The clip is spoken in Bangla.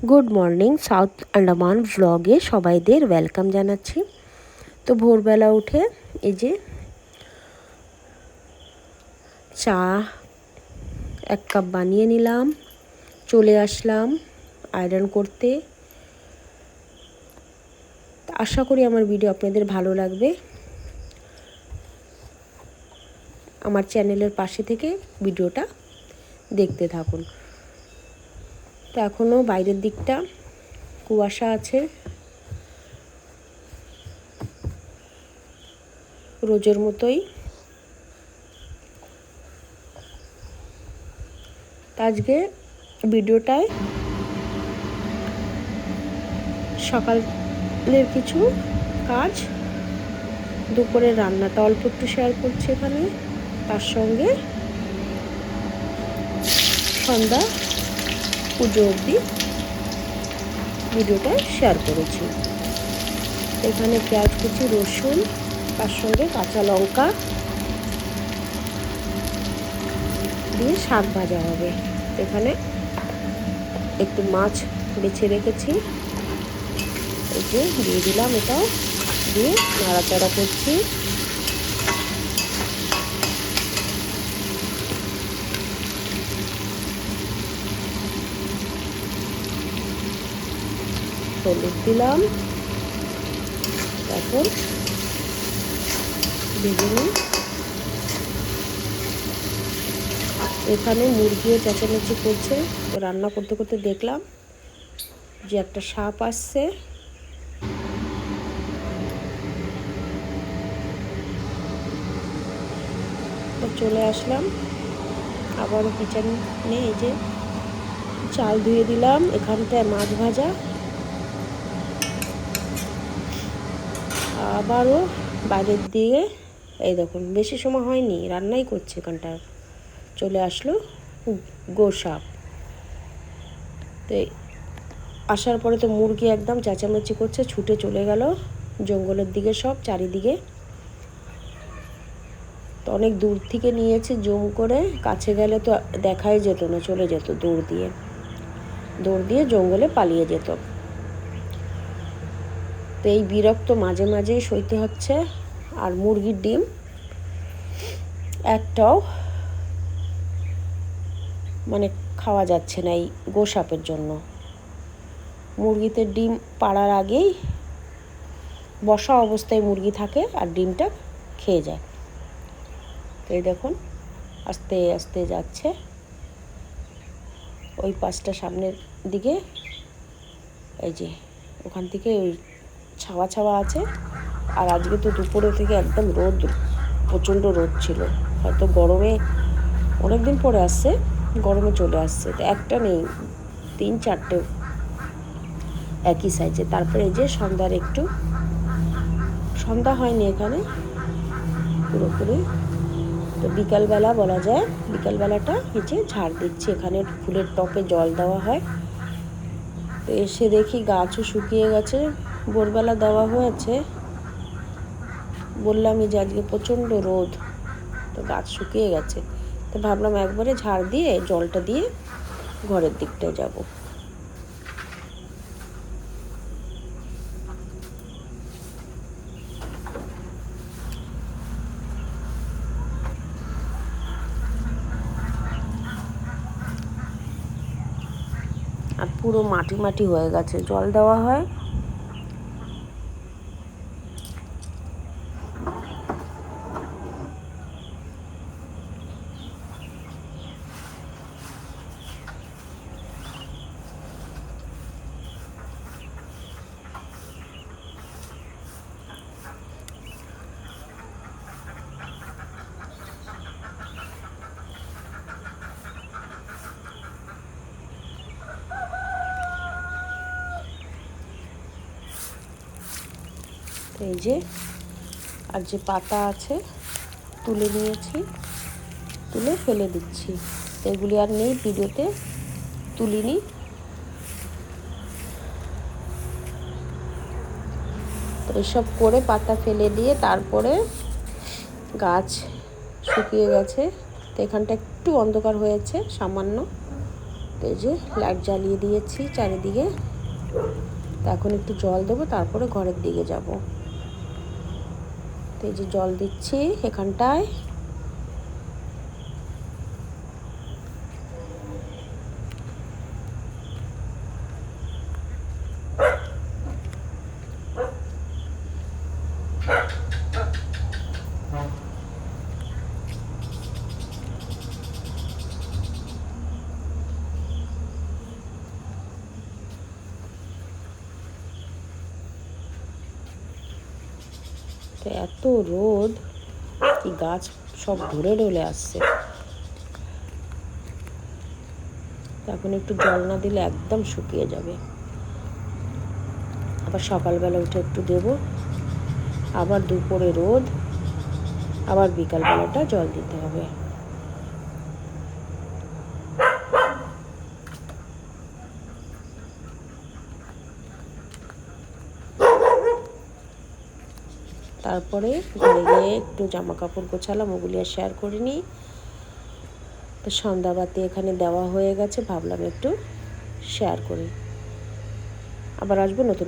গুড মর্নিং সাউথ আন্দামান ভ্লগে সবাইদের ওয়েলকাম জানাচ্ছি। তো ভোরবেলা উঠে এই যে চা 1 কাপ বানিয়ে নিলাম, চলে আসলাম আয়রন করতে। আশা করি আমার ভিডিও আপনাদের ভালো লাগবে। আমার চ্যানেলের পাশে থেকে ভিডিওটা দেখতে থাকুন। তো এখনও বাইরের দিকটা কুয়াশা আছে, রোজের মতোই। আজকে ভিডিওটায় সকালের কিছু কাজ, দুপুরের রান্নাটা অল্প একটু শেয়ার করছি এখানে, তার সঙ্গে সন্ধ্যা পুজো অবধি ভিডিওটা শেয়ার করেছি। এখানে পেঁয়াজ কুচি, রসুন, তার সঙ্গে কাঁচা লঙ্কা দিয়ে শাক ভাজা হবে। এখানে একটু মাছ বেছে রেখেছি, এই যে দিয়ে দিলাম, এটাও দিয়ে নাড়াচাড়া করছি। হলুদ দিলাম, তারপর বেগুনি। এখানে মুরগিও চেঁচামেচি করছে। তো রান্না করতে করতে দেখলাম যে একটা সাপ আসছে। তো চলে আসলাম আবারও কিচেনে। এই যে চাল ধুয়ে দিলাম, এখানটায় মাছ ভাজা। আবারও বাইরের দিকে এই দেখুন, বেশি সময় হয়নি, রান্নাই করছে এখানটা, চলে আসলো গোসাপ। তো আসার পরে তো মুরগি একদম চেঁচামেচি করছে, ছুটে চলে গেল জঙ্গলের দিকে, সব চারিদিকে। তো অনেক দূর থেকে নিয়েছে জুম করে, কাছে গেলে তো দেখাই যেত না, চলে যেত দৌড় দিয়ে জঙ্গলে পালিয়ে যেত। তো এই বিরক্ত মাঝে মাঝেই সইতে হচ্ছে। আর মুরগির ডিম একটাও মানে খাওয়া যাচ্ছে না এই গোসাপের জন্য। মুরগিতে ডিম পাড়ার আগেই বসা অবস্থায় মুরগি থাকে আর ডিমটা খেয়ে যায়। তো এই দেখুন আস্তে আস্তে যাচ্ছে ওই পাশটা সামনের দিকে। এই যে ওখান থেকে ওই ছাওয়া ছাওয়া আছে। আর আজকে তো দুপুরে থেকে একদম রোদ, প্রচণ্ড রোদ ছিল। হয়তো গরমে অনেক দিন পরে আসছে, গরমে চলে আসছে। তো একটা নেই, 3-4টে একই সাইজে। তারপরে এই যে সন্ধ্যা হয়নি এখানে পুরোপুরি। তো বিকালবেলা বলা যায়, বিকালবেলাটা নিচে ঝাড় দিচ্ছি। এখানে ফুলের টপে জল দেওয়া হয়। তো এসে দেখি গাছও শুকিয়ে গেছে, ভোরবেলা দেওয়া হয়েছে। বললামই যে আজকে প্রচণ্ড রোদ, তো গাছ শুকিয়ে গেছে। তো ভাবলাম একবারে ঝাড় দিয়ে জলটা দিয়ে ঘরের দিকটায় যাব। আর পুরো মাটি মাটি হয়ে গেছে, জল দেওয়া হয়। এই যে আর যে পাতা আছে তুলে নিয়েছি, তুলে ফেলে দিচ্ছি। এগুলি আর নেই, ভিডিওতে তুলিনি। তো এইসব করে পাতা ফেলে দিয়ে তারপরে গাছ শুকিয়ে গেছে। তো এখানটা একটু অন্ধকার হয়েছে সামান্য। তো এই যে লাইট জ্বালিয়ে দিয়েছি চারিদিকে। তো এখন একটু জল দেবো, তারপরে ঘরের দিকে যাব। তো এই যে জল দিচ্ছি এখানটায়। তো এত রোদ, কি গাছ সব ধরে ঢলে আসছে। এখন একটু জল না দিলে একদম শুকিয়ে যাবে। আবার সকালবেলা উঠে একটু দেব, আবার দুপুরে রোদ, আবার বিকালবেলাটা জল দিতে হবে। তারপরে ঘরে গিয়ে একটু জামা কাপড় গোছালাম, ওগুলি আর শেয়ার করিনি। তো সন্ধ্যাবাতি এখানে দেওয়া হয়ে গেছে, ভাবলাম একটু শেয়ার করি। আবার আসবো নতুন